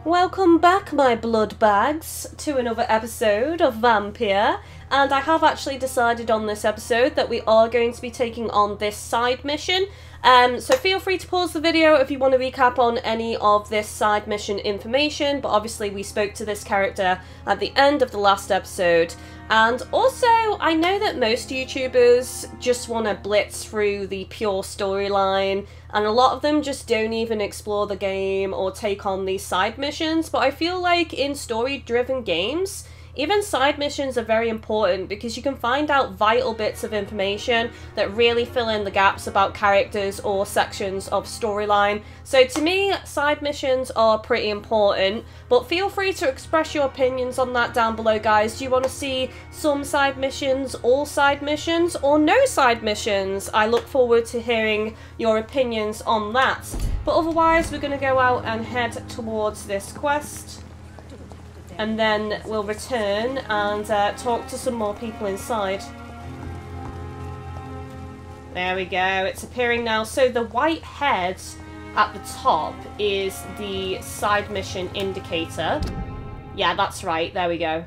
Welcome back, my blood bags, to another episode of Vampyr, and I have actually decided on this episode that we are going to be taking on this side mission. So feel free to pause the video if you want to recap on any of this side mission information, but obviously we spoke to this character at the end of the last episode. And also, I know that most YouTubers just want to blitz through the pure storyline, and a lot of them just don't even explore the game or take on these side missions, but I feel like in story-driven games, even side missions are very important because you can find out vital bits of information that really fill in the gaps about characters or sections of storyline. So to me, side missions are pretty important, but feel free to express your opinions on that down below, guys. Do you want to see some side missions, all side missions, or no side missions? I look forward to hearing your opinions on that. But otherwise, we're going to go out and head towards this quest. And then we'll return and talk to some more people inside. There we go, it's appearing now. So the white head at the top is the side mission indicator. Yeah, that's right, there we go.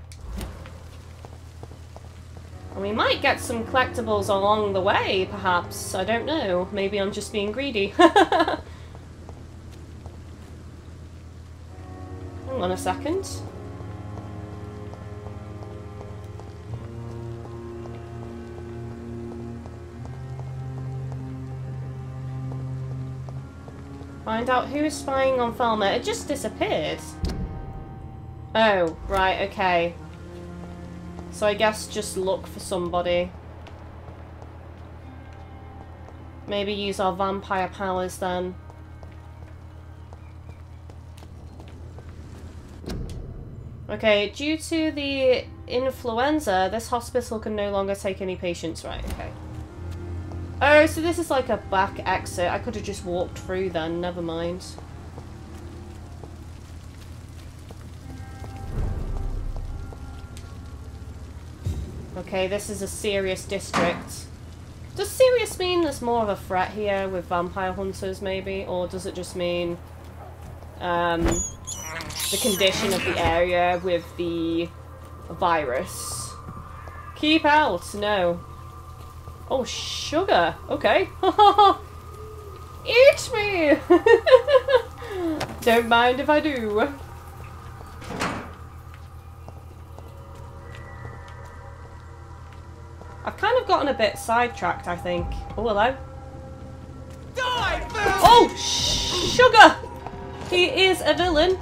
And we might get some collectibles along the way, perhaps. I don't know, maybe I'm just being greedy. Hang on a second. Find out who is spying on Thelma. It just disappeared. Oh, right, okay. So I guess just look for somebody. Maybe use our vampire powers then. Okay, due to the influenza, this hospital can no longer take any patients. Right, okay. Oh, so this is like a back exit. I could have just walked through then, never mind. Okay, this is a serious district. Does serious mean there's more of a threat here with vampire hunters, maybe? Or does it just mean the condition of the area with the virus? Keep out, no. Oh, sugar. Okay. Eat me! Don't mind if I do. I've kind of gotten a bit sidetracked, I think. Oh, hello. Die, oh, sugar! He is a villain.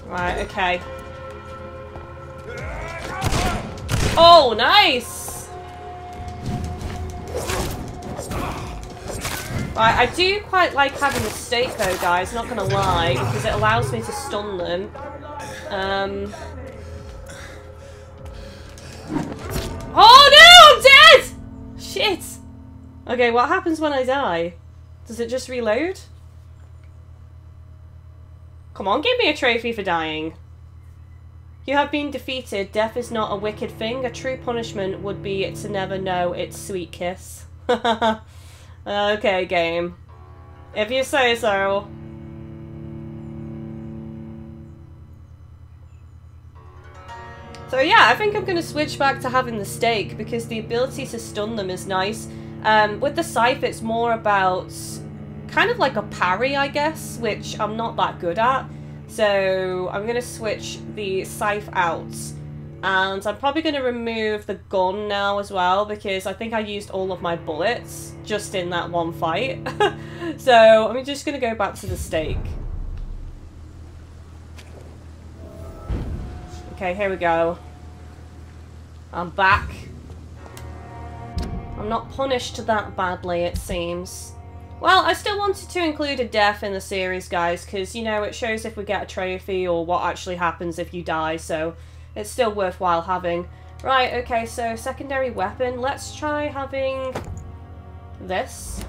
Right, okay. Oh, nice! Right, I do quite like having the stake though, guys, not gonna lie, because it allows me to stun them. Oh no, I'm dead! Shit! Okay, what happens when I die? Does it just reload? Come on, give me a trophy for dying. You have been defeated. Death is not a wicked thing. A true punishment would be to never know its sweet kiss. Okay, game. If you say so. So yeah, I think I'm going to switch back to having the stake because the ability to stun them is nice. With the scythe, it's more about kind of like a parry, I guess, which I'm not that good at. So I'm going to switch the scythe out. And I'm probably going to remove the gun now as well because I think I used all of my bullets just in that one fight. So I'm just going to go back to the stake. Okay, here we go. I'm back. I'm not punished that badly, it seems. Well, I still wanted to include a death in the series, guys, because, you know, it shows if we get a trophy or what actually happens if you die, so it's still worthwhile having. Right, okay, so secondary weapon. Let's try having this.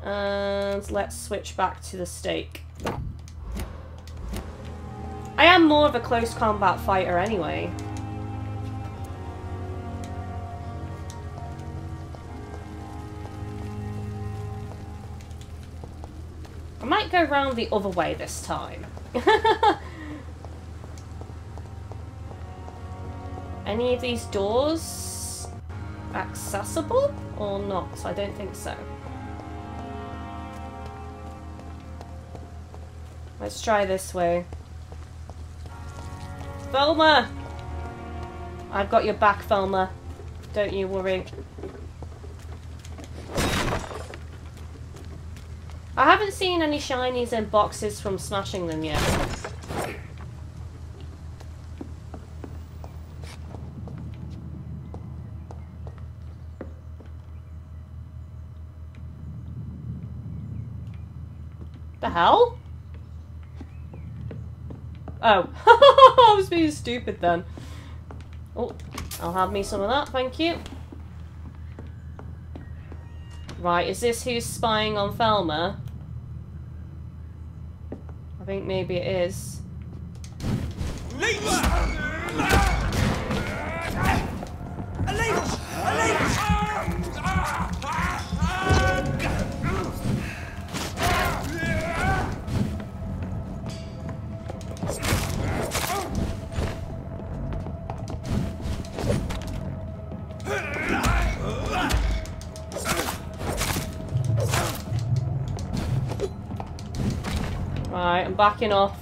And let's switch back to the stake. I am more of a close combat fighter anyway. I might go round the other way this time. Any of these doors accessible or not? I don't think so. Let's try this way. Velma! I've got your back, Velma. Don't you worry. I haven't seen any shinies in boxes from smashing them yet. The hell? Oh. I was being stupid then. Oh, I'll have me some of that, thank you. Right, is this who's spying on Velma? I think maybe it is. Right, I'm backing off.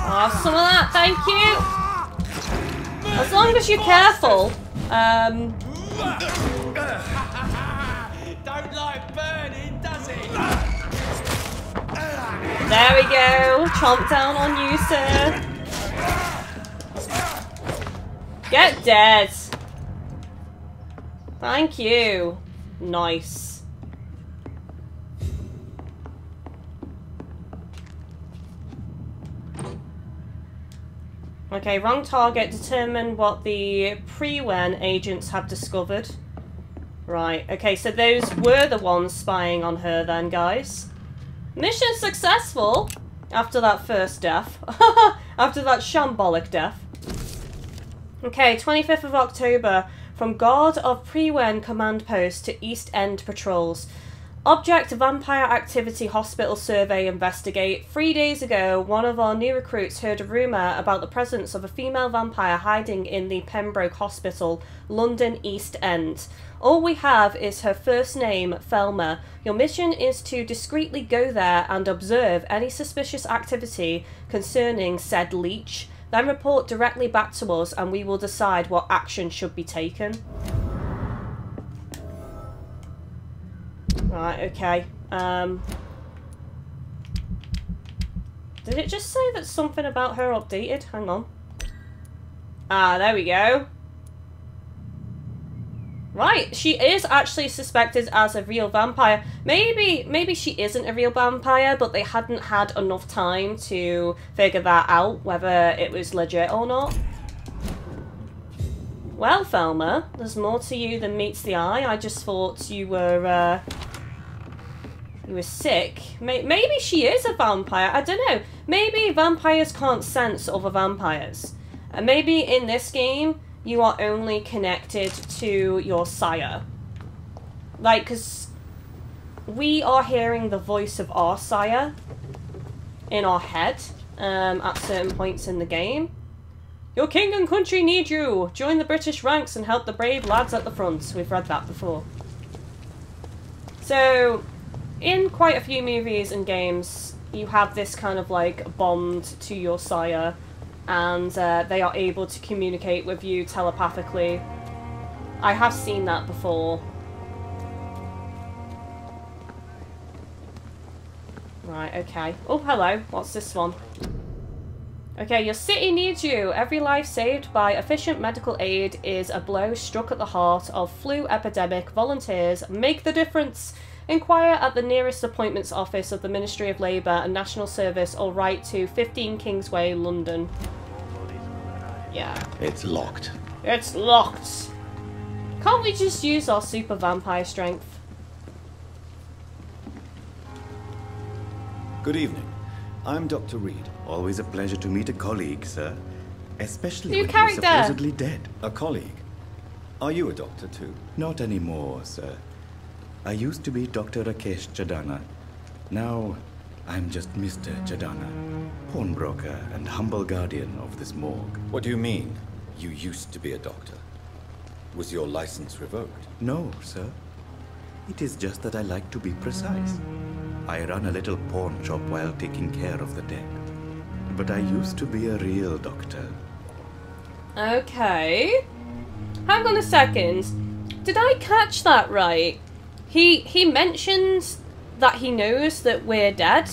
Oh, some of that, thank you! As long as you're careful. Don't like burning, does it? There we go. Chomp down on you, sir. Get dead. Thank you. Nice. Okay, wrong target. Determine what the pre-wen agents have discovered. Right, okay, so those were the ones spying on her then, guys. Mission successful! After that first death. After that shambolic death. Okay, 25th of October. From Guard of Pre-wen Command Post to East End Patrols. Object Vampire Activity Hospital Survey Investigate. 3 days ago, one of our new recruits heard a rumour about the presence of a female vampire hiding in the Pembroke Hospital, London East End. All we have is her first name, Velma. Your mission is to discreetly go there and observe any suspicious activity concerning said leech. Then report directly back to us and we will decide what action should be taken. Right, okay. Did it just say that something about her updated? Hang on. Ah, there we go. Right, she is actually suspected as a real vampire. Maybe she isn't a real vampire, but they hadn't had enough time to figure that out, whether it was legit or not. Well, Velma, there's more to you than meets the eye. I just thought you were sick. Maybe she is a vampire. I don't know. Maybe vampires can't sense other vampires. And maybe in this game, you are only connected to your sire. Like, because we are hearing the voice of our sire in our head at certain points in the game. Your king and country need you. Join the British ranks and help the brave lads at the front. We've read that before. So, in quite a few movies and games, you have this kind of like bond to your sire, and they are able to communicate with you telepathically. I have seen that before. Right, okay. Oh, hello. What's this one? Okay, your city needs you. Every life saved by efficient medical aid is a blow struck at the heart of flu epidemic. Volunteers, make the difference. Inquire at the nearest appointments office of the Ministry of Labour and National Service or write to 15 Kingsway, London. Yeah. It's locked. It's locked. Can't we just use our super vampire strength? Good evening. I'm Dr. Reed. Always a pleasure to meet a colleague, sir. Especially New when character. you're supposedly dead. A colleague? Are you a doctor too? Not anymore, sir. I used to be Dr. Rakesh Chadana. Now, I'm just Mr. Chadana, pawnbroker and humble guardian of this morgue. What do you mean, you used to be a doctor? Was your license revoked? No, sir. It is just that I like to be precise. I run a little pawn shop while taking care of the dead. But I used to be a real doctor. Okay. Hang on a second. Did I catch that right? He mentions that he knows that we're dead.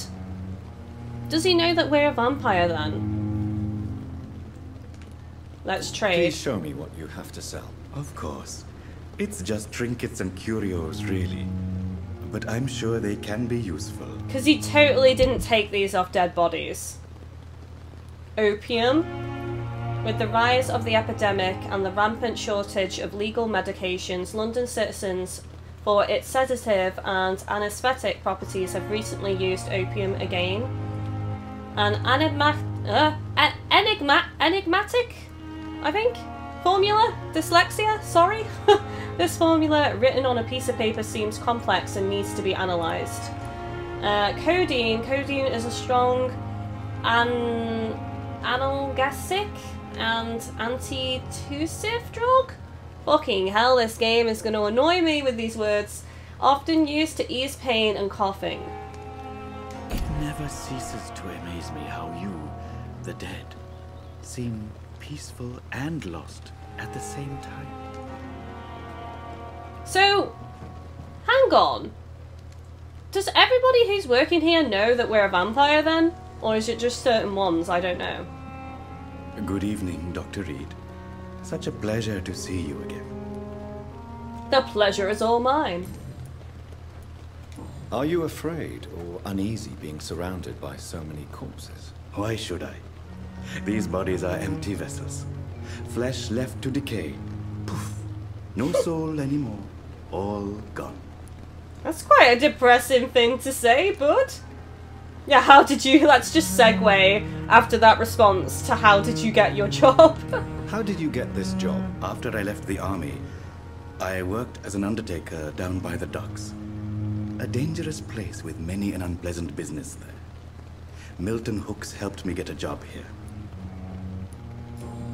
Does he know that we're a vampire then? Let's trade. Please show me what you have to sell. Of course. It's just trinkets and curios, really. But I'm sure they can be useful. Because he totally didn't take these off dead bodies. Opium. With the rise of the epidemic and the rampant shortage of legal medications, London citizens, for its sedative and anesthetic properties, have recently used opium again. An enigmatic, I think, formula? Dyslexia? Sorry? This formula, written on a piece of paper, seems complex and needs to be analysed. Codeine. Codeine is a strong analgesic and antitussive drug? Fucking hell, this game is going to annoy me with these words. Often used to ease pain and coughing. It never ceases to amaze me how you, the dead, seem peaceful and lost at the same time. So, hang on. Does everybody who's working here know that we're a vampire then? Or is it just certain ones? I don't know. Good evening, Dr. Reed. Such a pleasure to see you again. The pleasure is all mine. Are you afraid or uneasy being surrounded by so many corpses? Why should I? These bodies are empty vessels. Flesh left to decay. Poof. No soul anymore. All gone. That's quite a depressing thing to say, bud. Yeah, how did you... Let's just segue after that response to how did you get your job? How did you get this job? After I left the army, I worked as an undertaker down by the docks. A dangerous place with many an unpleasant business there. Milton Hooks helped me get a job here.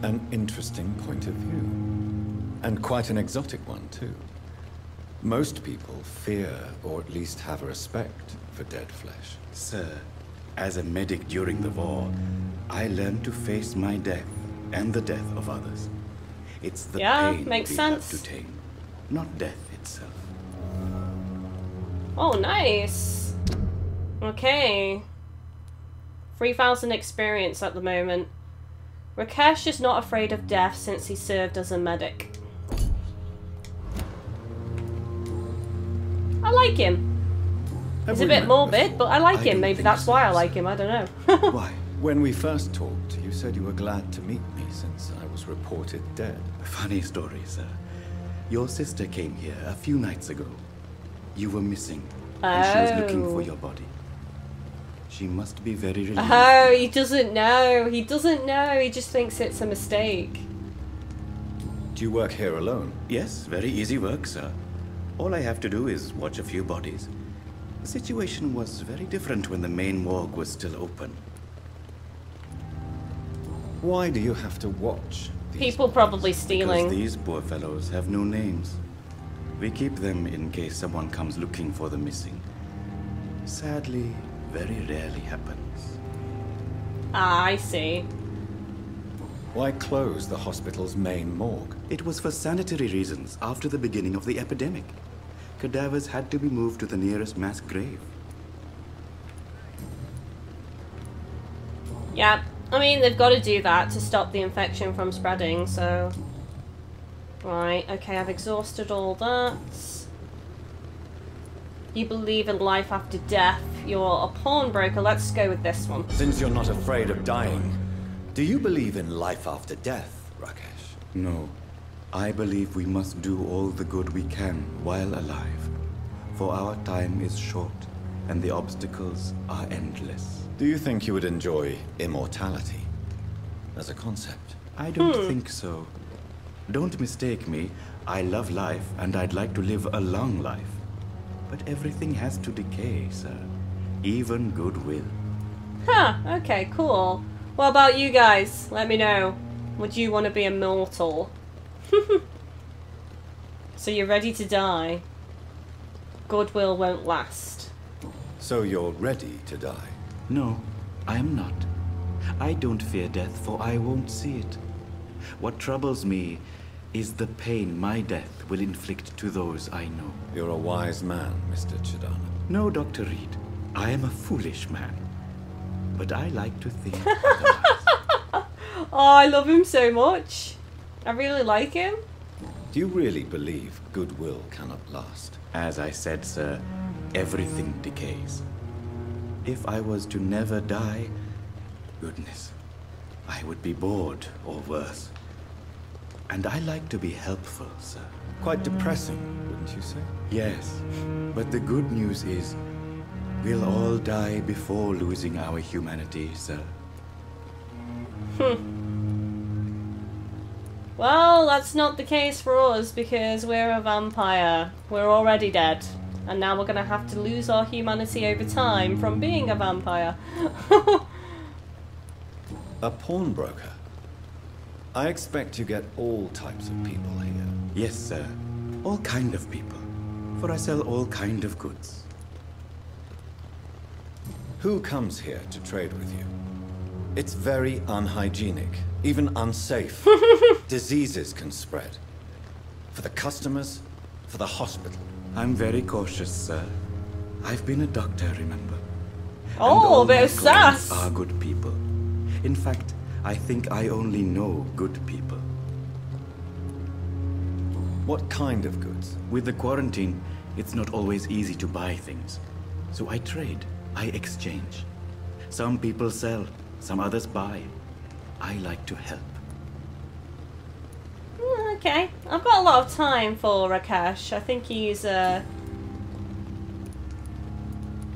An interesting point of view. And quite an exotic one, too. Most people fear, or at least have a respect, for dead flesh. Sir, as a medic during the war, I learned to face my death and the death of others. It's the pain makes we sense. have to tame, not death itself. Oh, nice. Okay. 3,000 experience at the moment. Rakesh is not afraid of death since he served as a medic. I like him. He's a bit morbid, but I like him. Maybe that's why I like him. I don't know. Why? When we first talked, you said you were glad to meet me since I was reported dead. Funny story, sir. Your sister came here a few nights ago. You were missing, and she was looking for your body. She must be very relieved. Oh, he doesn't know. He doesn't know. He just thinks it's a mistake. Do you work here alone? Yes, very easy work, sir. All I have to do is watch a few bodies. The situation was very different when the main morgue was still open. Why do you have to watch these People bodies? probably stealing. Because these poor fellows have no names. We keep them in case someone comes looking for the missing. Sadly, very rarely happens. Ah, I see. Why close the hospital's main morgue? It was for sanitary reasons after the beginning of the epidemic. Cadavers had to be moved to the nearest mass grave. Yeah, I mean, they've got to do that to stop the infection from spreading, so... Right, okay, I've exhausted all that. You believe in life after death. You're a pawnbroker. Let's go with this one. Since you're not afraid of dying, do you believe in life after death? Rakesh. No. I believe we must do all the good we can while alive. For our time is short, and the obstacles are endless. Do you think you would enjoy immortality as a concept? I don't think so. Don't mistake me. I love life, and I'd like to live a long life. But everything has to decay, sir. Even goodwill. Huh, okay, cool. What about you guys? Let me know. Would you want to be immortal? So you're ready to die. Goodwill won't last. So you're ready to die? No, I am not. I don't fear death, for I won't see it. What troubles me is the pain my death will inflict to those I know. You're a wise man, Mr. Chidana. No, Dr. Reed. I am a foolish man. But I like to think. Oh, I love him so much. I really like him. Do you really believe goodwill cannot last? As I said, sir, everything decays. If I was to never die, goodness, I would be bored or worse. And I like to be helpful, sir. Quite depressing, wouldn't you say? Yes, but the good news is, we'll all die before losing our humanity, sir. Well, that's not the case for us because we're a vampire. We're already dead. And now we're going to have to lose our humanity over time from being a vampire. A pawnbroker? I expect you get all types of people here. Yes, sir. All kind of people. For I sell all kind of goods. Who comes here to trade with you? It's very unhygienic, even unsafe. Diseases can spread. For the customers, for the hospital. I'm very cautious, sir. I've been a doctor, remember? Oh, a bit of my clients sass. are good people. In fact, I think I only know good people. What kind of goods? With the quarantine, it's not always easy to buy things. So I trade, I exchange. Some people sell, some others buy. I like to help. Okay, I've got a lot of time for Rakesh. I think he's a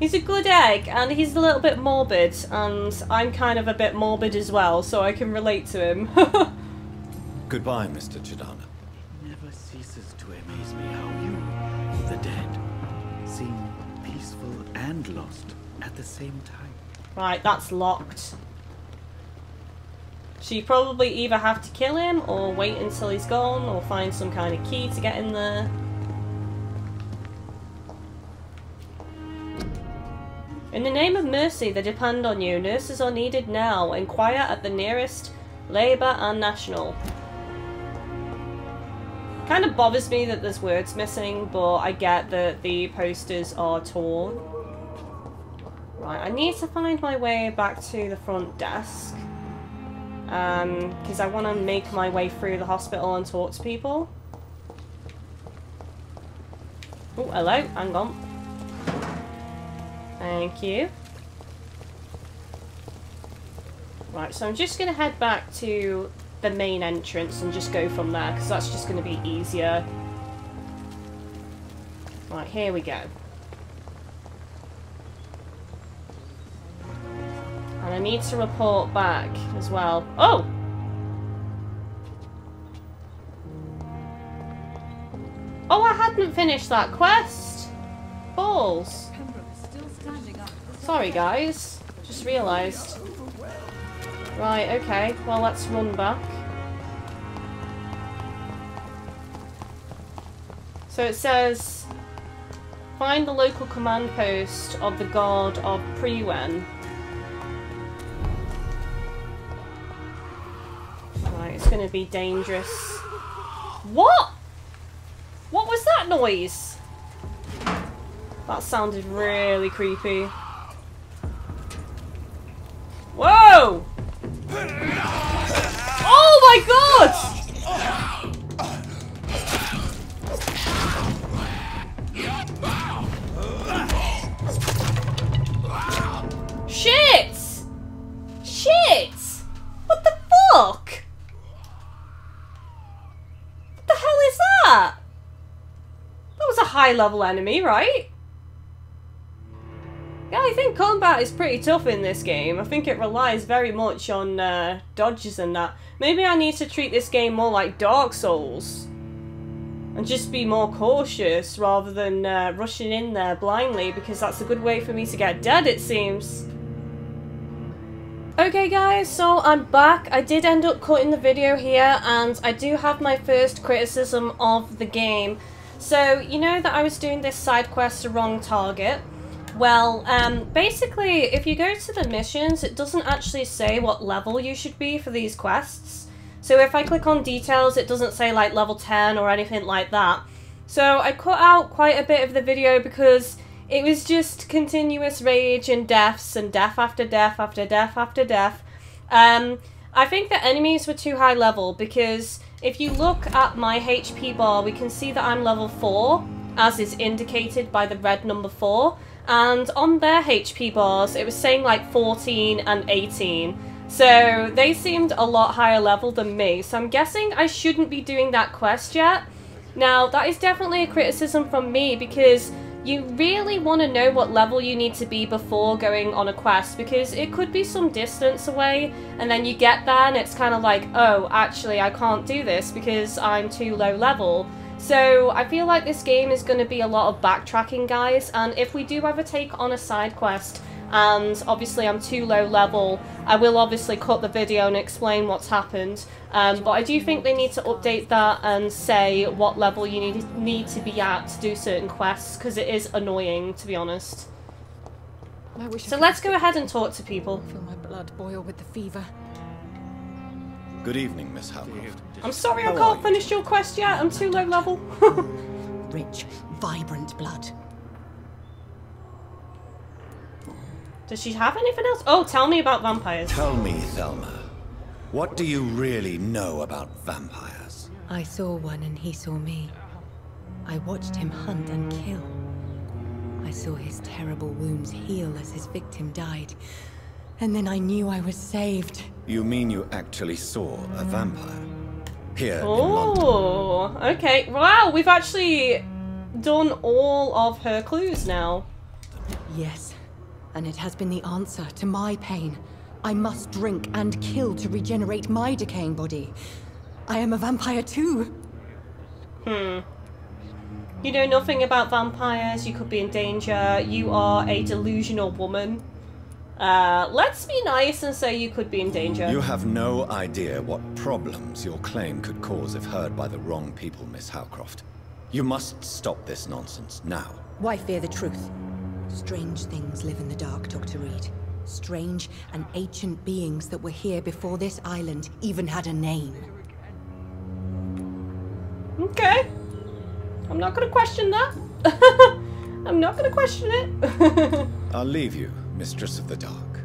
good egg, and he's a little bit morbid, and I'm kind of a bit morbid as well, so I can relate to him. Goodbye, Mr. Chidana. It never ceases to amaze me how you, the dead, seem peaceful and lost at the same time. Right, that's locked. So you probably either have to kill him, or wait until he's gone, or find some kind of key to get in there. In the name of mercy, they depend on you. Nurses are needed now. Inquire at the nearest Labour and National. Kind of bothers me that there's words missing, but I get that the posters are torn. Right, I need to find my way back to the front desk. Because I want to make my way through the hospital and talk to people. Oh, hello, hang on. Thank you. Right, so I'm just going to head back to the main entrance and just go from there, because that's just going to be easier. Right, here we go. And I need to report back as well. Oh! Oh, I hadn't finished that quest! Balls. Sorry, guys. Just realised. Right, okay. Well, let's run back. So it says, find the local command post of the god of Prewen. Right, it's going to be dangerous. What? What was that noise? That sounded really creepy. Whoa! Oh my god! Shit! Shit! What the fuck? high level enemy, right? Yeah, I think combat is pretty tough in this game. I think it relies very much on dodges and that. Maybe I need to treat this game more like Dark Souls. And just be more cautious rather than rushing in there blindly, because that's a good way for me to get dead, it seems. Okay guys, so I'm back. I did end up cutting the video here, and I do have my first criticism of the game. So, you know that I was doing this side quest to wrong target? Well, basically, if you go to the missions, it doesn't actually say what level you should be for these quests. So if I click on details, it doesn't say like level 10 or anything like that. So I cut out quite a bit of the video because it was just continuous rage and deaths and death after death after death after death. I think the enemies were too high level, because if you look at my HP bar, we can see that I'm level 4, as is indicated by the red number 4. And on their HP bars, it was saying like 14 and 18. So they seemed a lot higher level than me. So I'm guessing I shouldn't be doing that quest yet. Now, that is definitely a criticism from me, because you really want to know what level you need to be before going on a quest, because it could be some distance away, and then you get there and it's kind of like, oh, actually I can't do this because I'm too low level. So I feel like this game is going to be a lot of backtracking, guys, and if we do ever take on a side quest and obviously I'm too low level, I will obviously cut the video and explain what's happened. But I do think they need to update that and say what level you need to be at to do certain quests, because it is annoying, to be honest. So let's go ahead and talk to people. I feel my blood boil with the fever. Good evening, Miss Howcroft. I'm sorry I can't finish your quest yet, I'm too low level. Rich, vibrant blood. Does she have anything else? Oh, tell me about vampires. Tell me, Thelma, what do you really know about vampires? I saw one and he saw me. I watched him hunt and kill. I saw his terrible wounds heal as his victim died. And then I knew I was saved. You mean you actually saw a vampire? Here in London? Oh, okay. Wow, we've actually done all of her clues now. Yes, and it has been the answer to my pain. I must drink and kill to regenerate my decaying body. I am a vampire too. You know nothing about vampires, you could be in danger, you are a delusional woman. Let's be nice and say you could be in danger. You have no idea what problems your claim could cause if heard by the wrong people, Miss Howcroft. You must stop this nonsense now. Why fear the truth? Strange things live in the dark, Dr. Reed. Strange and ancient beings that were here before this island even had a name. Okay. I'm not gonna question that. I'm not gonna question it. I'll leave you, Mistress of the Dark,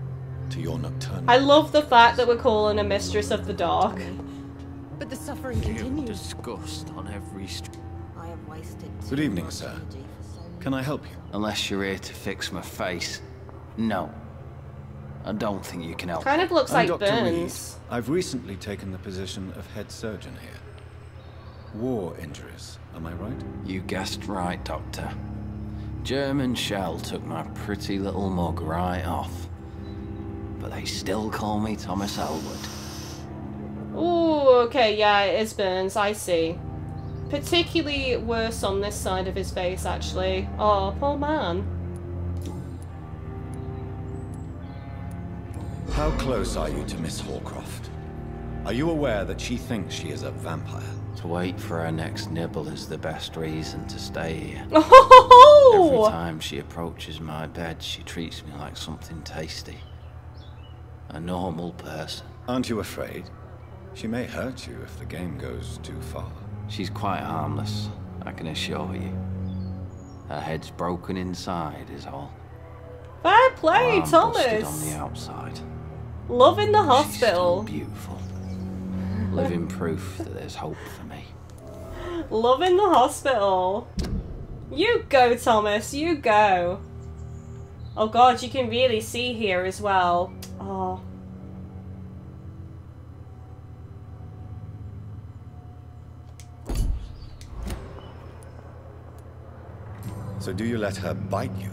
to your nocturnal. I love the fact that we're calling her Mistress of the Dark. But the suffering continues. Disgust on every street. I have wasted. Good evening, sir. Can I help you? Unless you're here to fix my face. No. I don't think you can help. Kind of looks I'm like Dr. Reed. Burns. I've recently taken the position of head surgeon here. War injuries, am I right? You guessed right, Doctor. German shell took my pretty little mug right off. But they still call me Thomas Elwood. Ooh, okay, yeah, it is burns, I see. Particularly worse on this side of his face, actually. Oh, poor man. How close are you to Miss Hawcroft? Are you aware that she thinks she is a vampire? To wait for her next nibble is the best reason to stay here. Oh! Every time she approaches my bed, she treats me like something tasty. A normal person. Aren't you afraid? She may hurt you if the game goes too far. She's quite harmless, I can assure you. Her head's broken inside is all. Fair play, I'm busted on Thomas. the outside. Love in the She's still hospital. beautiful. Living proof that there's hope for me. Love in the hospital. You go, Thomas, you go. Oh god, you can really see here as well. Oh. So do you let her bite you?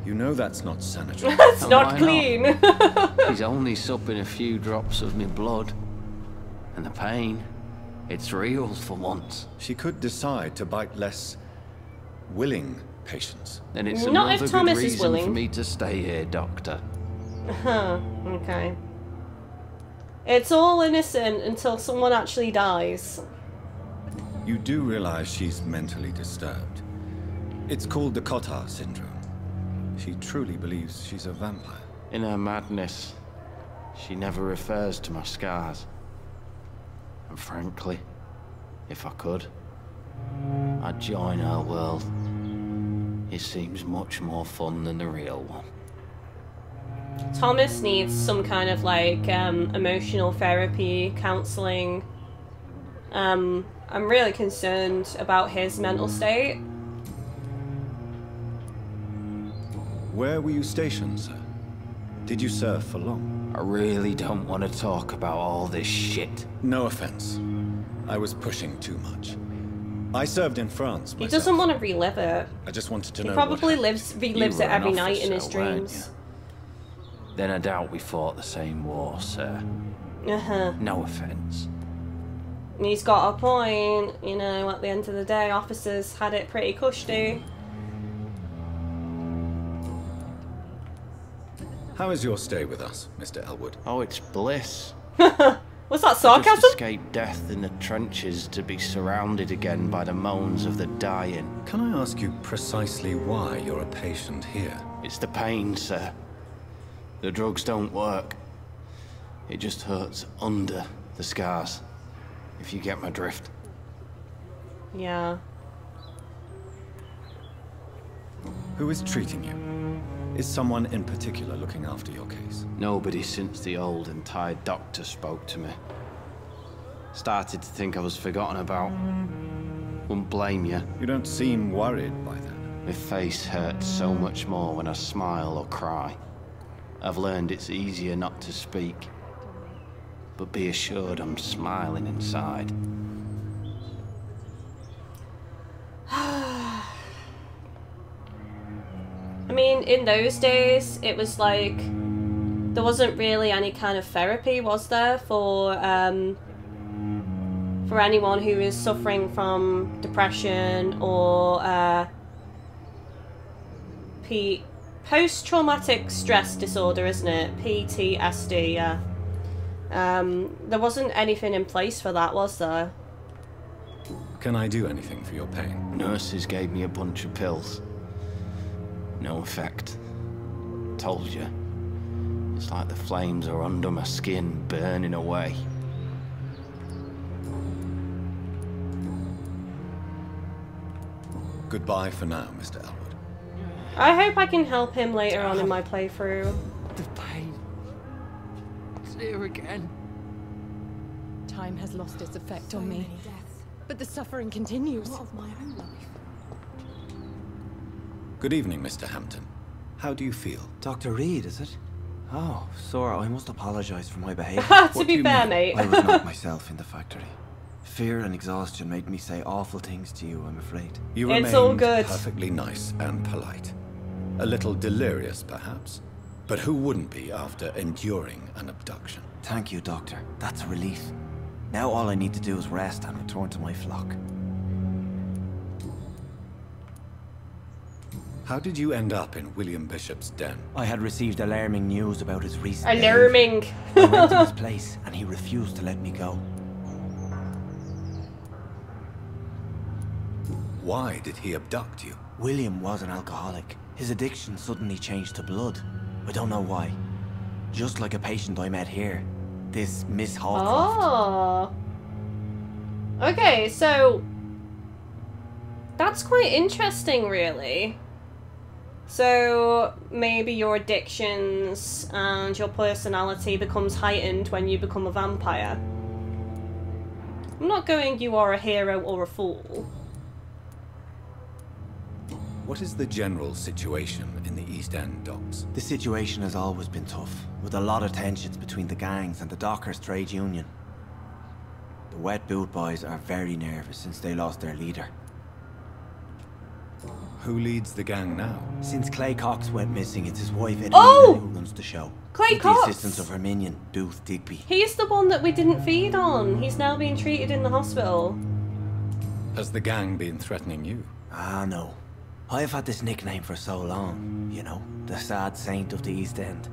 You know that's not sanitary. It's And not why clean. She's only supping a few drops of me blood. And the pain, it's real for once. She could decide to bite less willing patients. Then it's Not another if good Thomas is reason willing. for me to stay here, Doctor. Huh, okay. It's all innocent until someone actually dies. You do realize she's mentally disturbed. It's called the Cotard syndrome. She truly believes she's a vampire. In her madness, she never refers to my scars. And frankly, if I could, I'd join her world. It seems much more fun than the real one. Thomas needs some kind of like emotional therapy, counselling. I'm really concerned about his mental state. Where were you stationed, sir? Did you serve for long? I really don't want to talk about all this shit. No offense. I was pushing too much. I served in France myself. He doesn't want to relive it. I just wanted to He know probably what happened. relives You it were an every night in his officer, weren't dreams. you? Then I doubt we fought the same war, sir. Uh-huh. No offense. He's got a point, you know, at the end of the day, officers had it pretty cushy. How is your stay with us, Mr. Elwood? Oh, it's bliss. Was that Just sarcasm? escaped death in the trenches to be surrounded again by the moans of the dying. Can I ask you precisely why you're a patient here? It's the pain, sir. The drugs don't work. It just hurts under the scars, if you get my drift. Yeah. Who is treating you? Is someone in particular looking after your case? Nobody since the old and tired doctor spoke to me. Started to think I was forgotten about. Wouldn't blame you. You don't seem worried by that. My face hurts so much more when I smile or cry. I've learned it's easier not to speak. But be assured I'm smiling inside. I mean, in those days, it was like, there wasn't really any kind of therapy, was there, for anyone who is suffering from depression or post-traumatic stress disorder, isn't it? PTSD, yeah. There wasn't anything in place for that, was there? Can I do anything for your pain? Nurses gave me a bunch of pills. No effect. Told you. It's like the flames are under my skin, burning away. Goodbye for now, Mr. Elwood. I hope I can help him later on in my playthrough. The pain. It's here again. Time has lost its effect on me, but the suffering continues. Good evening, Mr. Hampton. How do you feel? Dr. Reed, is it? Oh, Sora, I must apologize for my behavior. To What do be you fair, mean? mate. I was not myself in the factory. Fear and exhaustion made me say awful things to you, I'm afraid. You It's remained all good. perfectly nice and polite. A little delirious, perhaps. But who wouldn't be after enduring an abduction? Thank you, Doctor. That's a relief. Now all I need to do is rest and return to my flock. How did you end up in William Bishop's den? I had received alarming news about his recent Alarming. I went to his place and he refused to let me go. Why did he abduct you? William was an alcoholic. His addiction suddenly changed to blood. I don't know why. Just like a patient I met here. This Miss Hallcroft. Oh. Okay, so that's quite interesting, really. So maybe your addictions and your personality becomes heightened when you become a vampire. I'm not going you are a hero or a fool. What is the general situation in the East End docks? The situation has always been tough, with a lot of tensions between the gangs and the Dockers trade union. The Wet Boot boys are very nervous since they lost their leader. Who leads the gang now? Since Clay Cox went missing, it's his wife Edelina who runs the show. Clay with Cox! the assistance of her minion, Dooth Digby. He's the one that we didn't feed on. He's now being treated in the hospital. Has the gang been threatening you? Ah, no. I've had this nickname for so long. You know, the sad saint of the East End.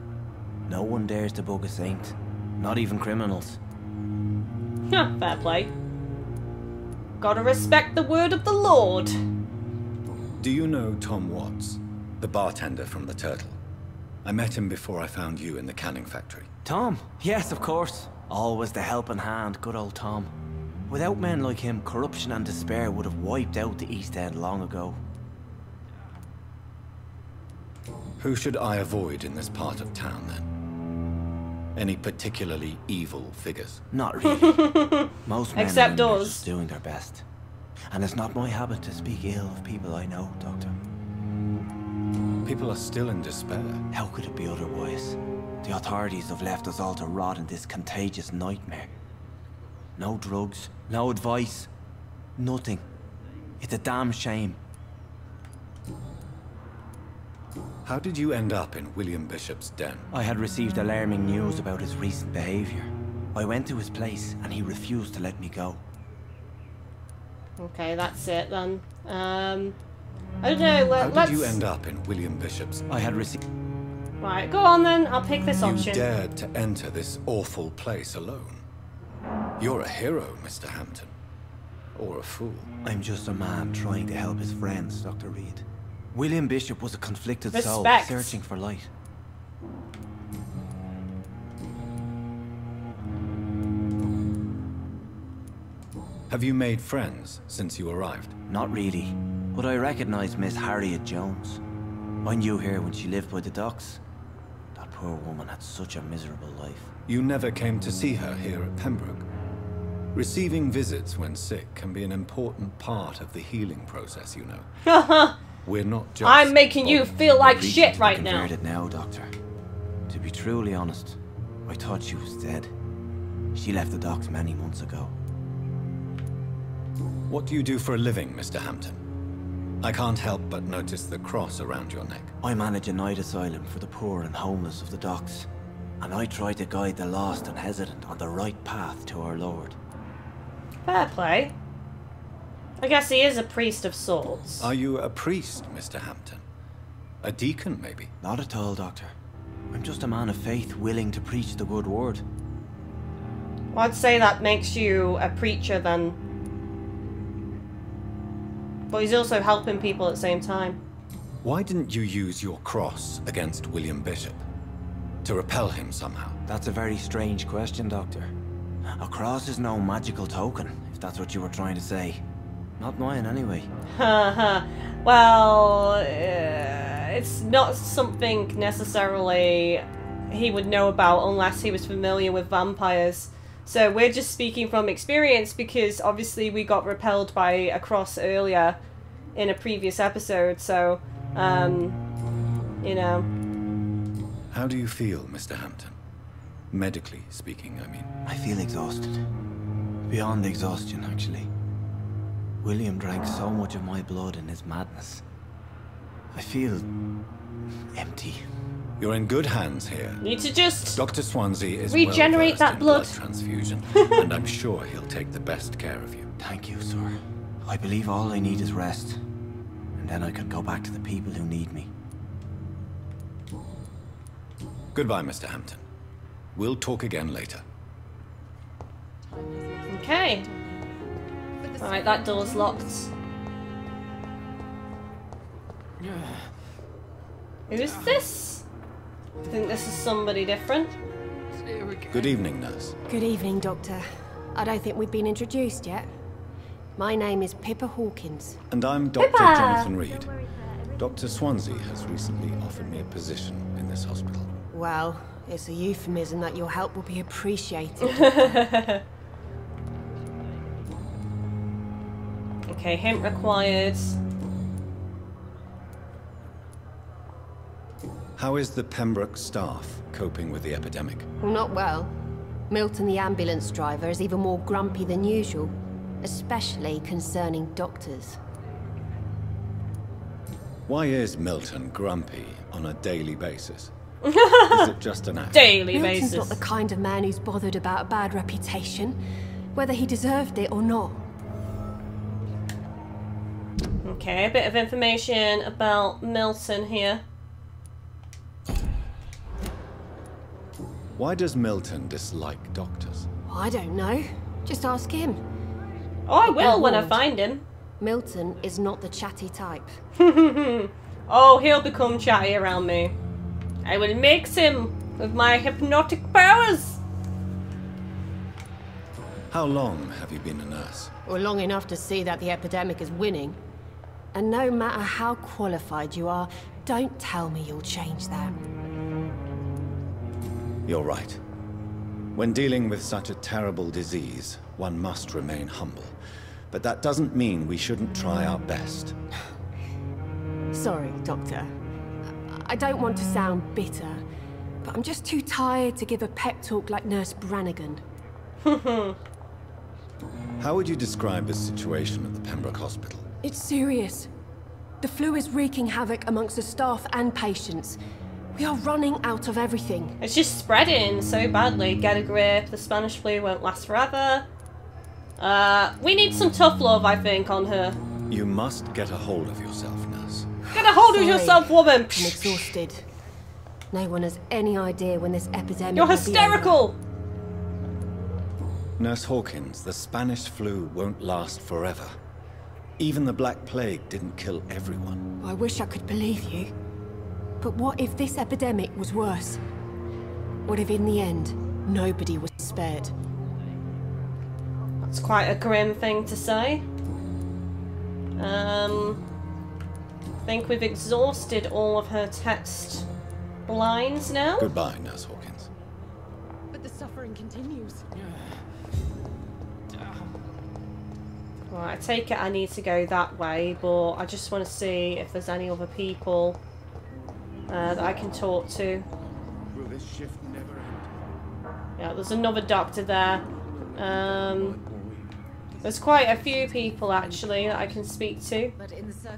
No one dares to bug a saint. Not even criminals. Fair play. Gotta respect the word of the Lord. Do you know Tom Watts, the bartender from the Turtle? I met him before I found you in the canning factory. Tom? Yes, of course. Always the helping hand, good old Tom. Without men like him, corruption and despair would have wiped out the East End long ago. Who should I avoid in this part of town, then? Any particularly evil figures? Not really. Most men Except are us. just doing their best. And it's not my habit to speak ill of people I know, Doctor. People are still in despair. How could it be otherwise? The authorities have left us all to rot in this contagious nightmare. No drugs, no advice, nothing. It's a damn shame. How did you end up in William Bishop's den? I had received alarming news about his recent behavior. I went to his place and he refused to let me go. Okay, that's it then. I don't know. How Let's. did you end up in William Bishop's? I had received... Right, go on then. I'll pick this You option. dared to enter this awful place alone. You're a hero, Mr. Hampton. Or a fool. I'm just a man trying to help his friends, Dr. Reed. William Bishop was a conflicted soul, Respect. searching for light. Have you made friends since you arrived? Not really, but I recognized Miss Harriet Jones. I knew her when she lived by the docks. That poor woman had such a miserable life. You never came to see her here at Pembroke. Receiving visits when sick can be an important part of the healing process, you know. We're not just... I'm making you feel like Preaching shit to right be now. converted now, Doctor. To be truly honest, I thought she was dead. She left the docks many months ago. What do you do for a living, Mr. Hampton? I can't help but notice the cross around your neck. I manage a night asylum for the poor and homeless of the docks. And I try to guide the lost and hesitant on the right path to our Lord. Fair play. I guess he is a priest of sorts. Are you a priest, Mr. Hampton? A deacon, maybe? Not at all, Doctor. I'm just a man of faith willing to preach the good word. Well, I'd say that makes you a preacher then. But he's also helping people at the same time. Why didn't you use your cross against William Bishop? To repel him somehow? That's a very strange question, Doctor. A cross is no magical token, if that's what you were trying to say. Not mine, anyway. Well, it's not something necessarily he would know about unless he was familiar with vampires. So we're just speaking from experience because obviously we got repelled by a cross earlier in a previous episode, so, you know. How do you feel, Mr. Hampton? Medically speaking, I mean. I feel exhausted. Beyond exhaustion, actually. William drank so much of my blood in his madness. I feel... empty. You're in good hands here. Need to just Dr. Swansea is regenerate well-versed that in blood. transfusion, and I'm sure he'll take the best care of you. Thank you, sir. I believe all I need is rest. And then I can go back to the people who need me. Goodbye, Mr. Hampton. We'll talk again later. Okay. Alright, that door's locked. Who is this? I think this is somebody different. Good evening, nurse. Good evening, Doctor. I don't think we've been introduced yet. My name is Pippa Hawkins. And I'm Dr. Pippa! Jonathan Reed. Dr. Swansea has recently offered me a position in this hospital. Well, it's a euphemism that your help will be appreciated. Okay, hint required. How is the Pembroke staff coping with the epidemic? Well, not well. Milton, the ambulance driver, is even more grumpy than usual, especially concerning doctors. Why is Milton grumpy on a daily basis? Is it just an act? Daily Milton's basis. not the kind of man who's bothered about a bad reputation, whether he deserved it or not. Okay, a bit of information about Milton here. Why does Milton dislike doctors? I don't know. Just ask him. Oh, I will when I warned. find him. Milton is not the chatty type. Oh, he'll become chatty around me. I will mix him with my hypnotic powers. How long have you been a nurse? Or long enough to see that the epidemic is winning. And no matter how qualified you are, don't tell me you'll change that. You're right. When dealing with such a terrible disease, one must remain humble. But that doesn't mean we shouldn't try our best. Sorry, Doctor. I don't want to sound bitter, but I'm just too tired to give a pep talk like Nurse Brannigan. How would you describe the situation at the Pembroke Hospital? It's serious. The flu is wreaking havoc amongst the staff and patients. We are running out of everything. It's just spreading so badly. Get a grip. The Spanish flu won't last forever. We need some tough love, I think, on her. You must get a hold of yourself, nurse. Get a hold of Sorry. yourself, woman! I'm exhausted. No one has any idea when this epidemic You're will be hysterical! Nurse Hawkins, the Spanish flu won't last forever. Even the Black Plague didn't kill everyone. over. I wish I could believe you. But what if this epidemic was worse? What if in the end, nobody was spared? That's quite a grim thing to say. I think we've exhausted all of her text lines now. Goodbye, Nurse Hawkins. But the suffering continues. Right, I take it I need to go that way, but I just want to see if there's any other people that I can talk to. Will this shift never end? Yeah, there's another doctor there. There's quite a few people actually that I can speak to.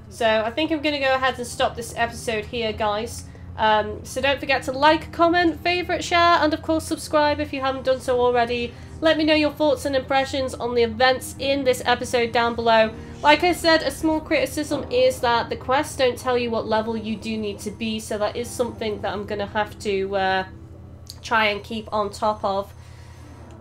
So I think I'm going to go ahead and stop this episode here, guys. So don't forget to like, comment, favourite, share, and of course subscribe if you haven't done so already. Let me know your thoughts and impressions on the events in this episode down below. Like I said, a small criticism is that the quests don't tell you what level you do need to be, so that is something that I'm going to have to try and keep on top of.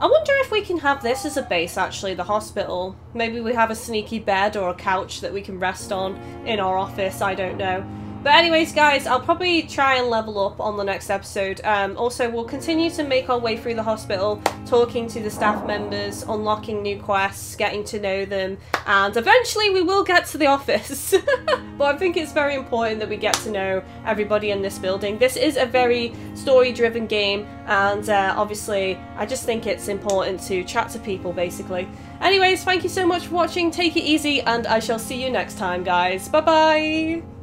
I wonder if we can have this as a base, actually, the hospital. Maybe we have a sneaky bed or a couch that we can rest on in our office, I don't know. But anyways, guys, I'll probably try and level up on the next episode. Also, we'll continue to make our way through the hospital, talking to the staff members, unlocking new quests, getting to know them, and eventually we will get to the office. But I think it's very important that we get to know everybody in this building. This is a very story-driven game, and obviously, I just think it's important to chat to people, basically. Anyways, thank you so much for watching, take it easy, and I shall see you next time, guys. Bye-bye!